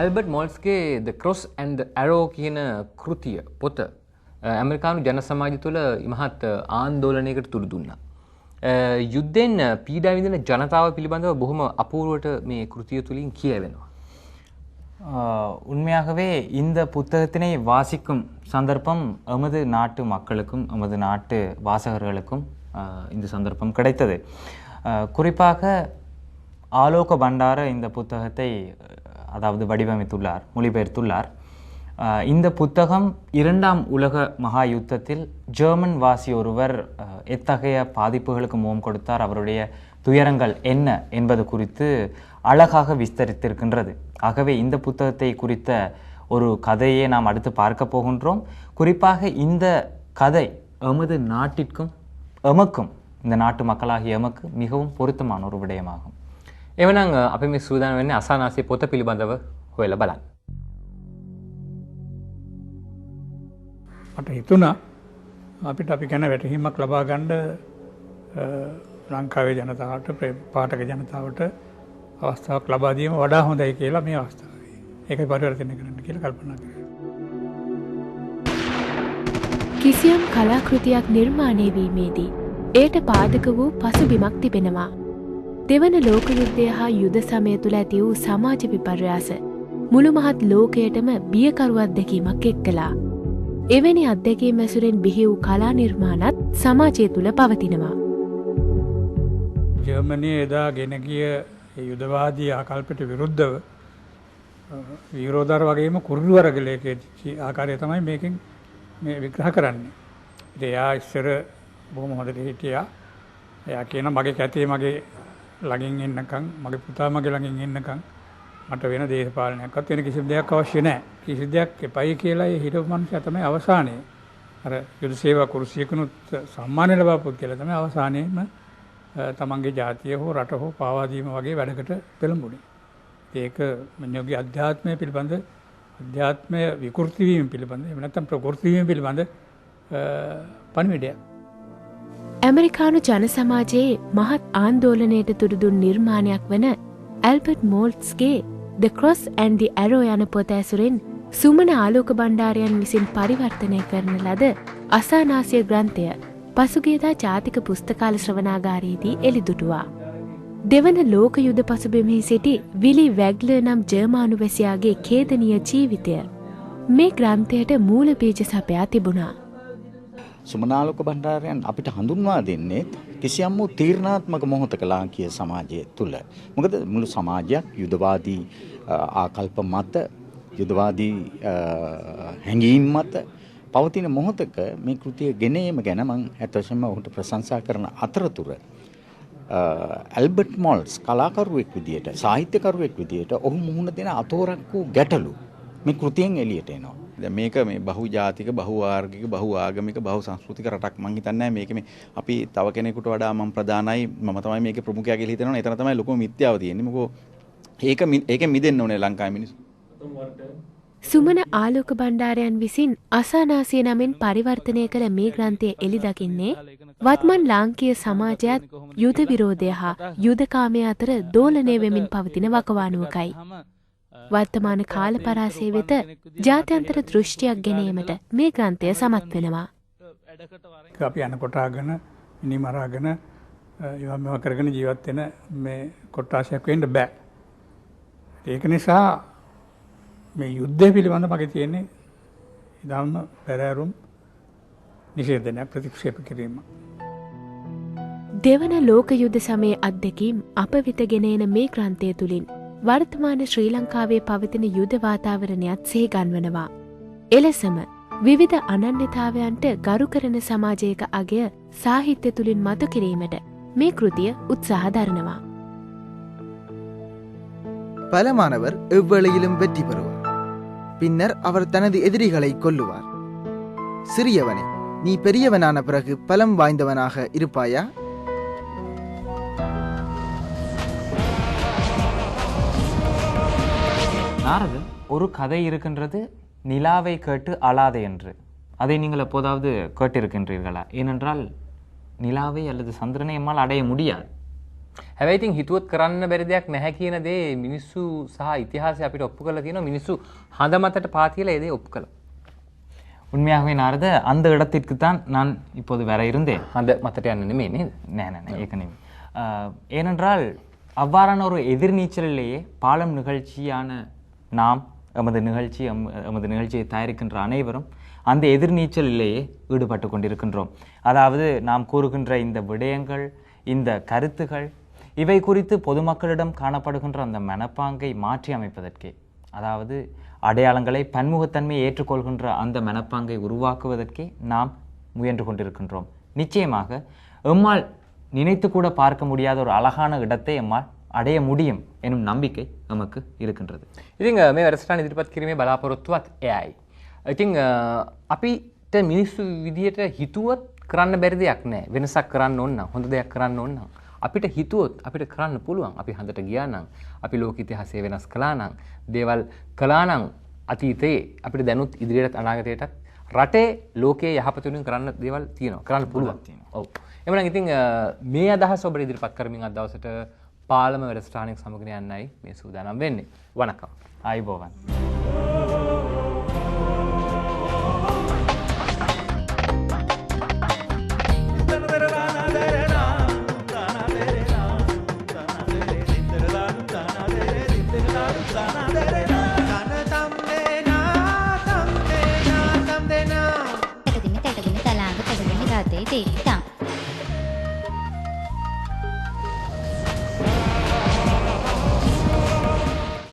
Albert මොල්ස්ගේ The Cross and the Arrow කියන කෘතිය පොත ඇමරිකානු ජන සමාජය තුළ ඉමහත් ආන්දෝලනයකට තුඩු දුන්නා. යුද්ධෙන් පීඩා විඳින ජනතාව පිළිබඳව බොහොම අපූර්වට මේ කෘතිය තුලින් කියවෙනවා. உண்மையாகவே இந்த புத்தகத்தினை வாசிக்கும் சந்தர்ப்பம் எமது நாட்டு மக்களுக்கும் எமது நாட்டு வாசகர்களுக்கும் இந்த சந்தர்ப்பம் கிடைத்தது. குறிப்பாக ஆலோக பண்டார இந்த புத்தகத்தை அதாவது வடிவமைத்துள்ளார், மொழிபெயர்த்துள்ளார். இந்த புத்தகம் இரண்டாம் உலக மகா யுத்தத்தில் ஜெர்மன் வாசி ஒருவர் எத்தகைய பாதிப்புகளுக்கு முகம் கொடுத்தார், அவருடைய துயரங்கள் என்ன என்பது குறித்து அழகாக விஸ்தரித்திருக்கின்றது. ஆகவே இந்த புத்தகத்தை குறித்த ஒரு கதையை நாம் அடுத்து பார்க்க போகின்றோம். குறிப்பாக இந்த கதை எமது நாட்டிற்கும் எமக்கும், இந்த நாட்டு மக்களாகிய எமக்கு மிகவும் பொருத்தமான ஒரு விடயமாகும். එවනම් අපි මේ සූදානම් වෙන්නේ අසානාසී පොත පිළිබඳව හොයලා බලන්න. මට හිතුණා අපිට අපි ගැන වැටහීමක් ලබා ගන්න ලංකාවේ ජනතාවට, පාඨක ජනතාවට අවස්ථාවක් ලබා දීම වඩා හොඳයි කියලා මේ අවස්ථාවේ. ඒකයි පරිවර්තනය කරන්න කියලා කල්පනා කරා. කිසියම් කලාකෘතියක් නිර්මාණය වීමේදී ඒට පාදක වූ පසුබිමක් තිබෙනවා. දෙවන ලෝක යුද්ධය හා යුද සමය තුළ ඇති වූ සමාජ විපර්යාස මුළු මහත් ලෝකයටම බියකරු අත්දැකීමක් එක්කලා. එවැනි අත්දැකීම් ඇසුරෙන් බිහි වූ කලා නිර්මාණත් සමාජය තුළ පවතිනවා. ජර්මනිය එදා ගෙන ගිය යුදවාදී ආකල්පයට විරුද්ධව විරෝධාර වගේම කුරුළු වරගලයක ආකාරය තමයි මේකෙන් මේ විග්‍රහ කරන්නේ. ඉතින් එයා ඉස්සර බොහොම හොඳට හිටියා. එයා කියන මගේ කැතේ මගේ ළඟින් එන්නකම්, මගේ පුතා මගේ ළඟින් එන්නකම් මට වෙන දේශපාලනයක්වත් වෙන කිසිම දෙයක් අවශ්‍ය නැහැ. කිසි දෙයක් එපයි කියලා ඒ හිටපු මනුස්සයා තමයි අවසානයේ අර යුද සේවා කුරුසියකනුත් සම්මානය ලබාපු කියලා තමයි අවසානයේම තමන්ගේ ජාතිය හෝ රට හෝ පාවා දීම වගේ වැඩකට පෙළඹුණේ. ඒක මනෝගේ අධ්‍යාත්මය පිළිබඳ, අධ්‍යාත්මය විකෘති වීම පිළිබඳ, එහෙම නැත්නම් ප්‍රකෘති වීම පිළිබඳ පණිවිඩයක්. ඇමරිකානු ජන සමාජයේ මහත් ආන්දෝලනයට තුඩුදුන් නිර්මාණයක් වන Albert මෝල්ට්ස්ගේ The Cross and the Arrow යන පොත ඇසුරෙන් සුමන ආලෝක බණ්ඩාරයන් විසින් පරිවර්තනය කරන ලද අසානාසිය ග්‍රන්ථය පසුගියදා ජාතික පුස්තකාල ශ්‍රවණාගාරයේදී එළිදුටුවා. දෙවන ලෝක යුද පසුබිමෙහි සිටි විලි වැග්ලර් නම් ජර්මානු වැසියාගේ ඛේදනීය ජීවිතය මේ ග්‍රන්ථයට මූල බීජ සපයා තිබුණා. සුමනාලෝක බණ්ඩාරයන් අපිට හඳුන්වා දෙන්නේ කිසියම් වූ තීරණාත්මක මොහොතක ලාංකීය සමාජය තුළ. මොකද මුළු සමාජයක් යුදවාදී ආකල්ප මත, යුදවාදී හැඟීම් මත පවතින මොහොතක මේ කෘතිය ගෙනීම ගැන මම ඇත්තටම ඔහුට ප්‍රශංසා කරන අතරතුර ඇල්බර්ට් මොල්ට්ස් කලාකරුවෙක් විදියට, සාහිත්‍යකරුවෙක් විදියට ඔහු මුහුණ දෙන අතෝරක් වූ ගැටලු මේ කෘතියෙන් එළියට එනවා. දැන් මේක මේ බහු ජාතික, බහු වාර්ගික, බහු ආගමික, බහු සංස්කෘතික රටක්. මම හිතන්නේ මේක මේ අපි තව කෙනෙකුට වඩා මම ප්‍රධානයි, මම තමයි මේකේ ප්‍රමුඛයා කියලා හිතනවා. එතන තමයි ලොකුම මිත්‍යාව තියෙන්නේ. මොකෝ ඒකෙන් මිදෙන්න ඕනේ ලංකාවේ මිනිස්සු. සුමන ආලෝක බණ්ඩාරයන් විසින් අසානාසිය නමින් පරිවර්තනය කළ මේ ග්‍රන්ථය එළි දකින්නේ වත්මන් ලාංකීය සමාජයත් යුද විරෝධය හා යුදකාමය අතර දෝලනය වෙමින් පවතින වකවානුවකයි. වර්තමාන කාල පරාසය වෙත ජාත්‍යන්තර දෘෂ්ටියක් ගැනීමට මේ ග්‍රන්ථය සමත් වෙනවා. අපි යන කොටාගෙන, මිනිමරාගෙන ඒවා කරගෙන ජීවත් වෙන මේ කොටාශයක් වෙන්න බෑ. ඒක නිසා මේ යුද්ධය පිළිබඳ මගේ තියෙන්නේ ඉදම්ම පෙරහැරුම් නිෂේධනයක්, ප්‍රතික්ෂේප කිරීම. දෙවන ලෝක යුද්ධ සමයේ අත්දැකීම් අප වෙත ගෙන එන මේ ග්‍රන්ථය තුලින් වර්තමාන ශ්‍රී ලංකාවේ පවතින යුද වාතාවරණයත් සිහිගන්වනවා. එලෙසම විවිධ අනන්‍යතාවයන්ට ගරු කරන සමාජයක අගය සාහිත්‍ය තුලින් මතු කිරීමට මේ කෘතිය උත්සාහ දරනවා. பல மாணவர் எவ்வளையிலும் வெற்றி பெறுவார். பின்னர் அவர் தனது எதிரிகளை கொல்லுவார். சிறியவனே, நீ பெரியவனான பிறகு பலம் வாய்ந்தவனாக இருப்பாயா? நாரதன், ஒரு கதை இருக்கின்றது, நிலாவை கேட்டு அழாதே என்று. அதை நீங்கள் எப்போதாவது கேட்டிருக்கின்றீர்களா? ஏனென்றால் நிலாவை அல்லது சந்திரனை எம்மால் அடைய முடியாது. හැබැයි ඉතින් හිතුවොත් කරන්න බැරි දෙයක් නැහැ කියන දේ මිනිස්සු සහ ඉතිහාසය අපිට ඔප්පු කරලා තියෙනවා. මිනිස්සු හඳ මතට පාතියලා ඒ දේ ඔප්පු කළා. உண்மையாகவே நாரத அந்த இடத்திற்கு தான் நான் இப்போது வர இருந்தேன். හඳ මතට යන්න නෙමෙයි නේද? நே ஏற்கனவே ஏனென்றால் அவ்வாறான ஒரு எதிர்நீச்சலிலேயே பாலம் நிகழ்ச்சியான நாம் எமது நிகழ்ச்சியை தயாரிக்கின்ற அனைவரும் அந்த எதிர்நீச்சலிலேயே ஈடுபட்டு கொண்டிருக்கின்றோம். அதாவது நாம் கூறுகின்ற இந்த விடயங்கள், இந்த கருத்துகள், இவை குறித்து பொதுமக்களிடம் காணப்படுகின்ற அந்த மனப்பாங்கை மாற்றி அமைப்பதற்கே, அதாவது அடையாளங்களை பன்முகத்தன்மையை ஏற்றுக்கொள்கின்ற அந்த மனப்பாங்கை உருவாக்குவதற்கே நாம் முயன்று கொண்டிருக்கின்றோம். நிச்சயமாக எம்மால் நினைத்து கூட பார்க்க முடியாத ஒரு அழகான இடத்தை எம்மால் අඩය මුඩියම් එනුම් නම්බිකයි நமக்கு இருக்கின்றது. ඉතින් මේ වැඩසටහන ඉදිරිපත් කිරීමේ බලාපොරොත්තුවත් එයයි. ඉතින් අපිට මිනිස්සු විදියට හිතුවොත් කරන්න බැරි දෙයක් නැහැ. වෙනසක් කරන්න ඕන නම්, හොඳ දෙයක් කරන්න ඕන නම් අපිට හිතුවොත් අපිට කරන්න පුළුවන්. අපි හඳට ගියා නම්, අපි ලෝක ඉතිහාසය වෙනස් කළා නම්, දේවල් කළා නම් අතීතයේ අපිට දැනුත් ඉදිරියට අනාගතයටත් රටේ ලෝකයේ යහපත වෙනුවෙන් කරන්න දේවල් තියෙනවා. කරන්න පුළුවන්. ඔව්. එhmenan ඉතින් මේ අදහස ඔබට ඉදිරිපත් කරමින් අද දවසට පාලම වැඩසටහනක් සමග යන්නයි මේ සූදානම් වෙන්නේ. වණකම්. ආයුබෝවන්. තලාංග තලගෙන රාතේ තේරිතා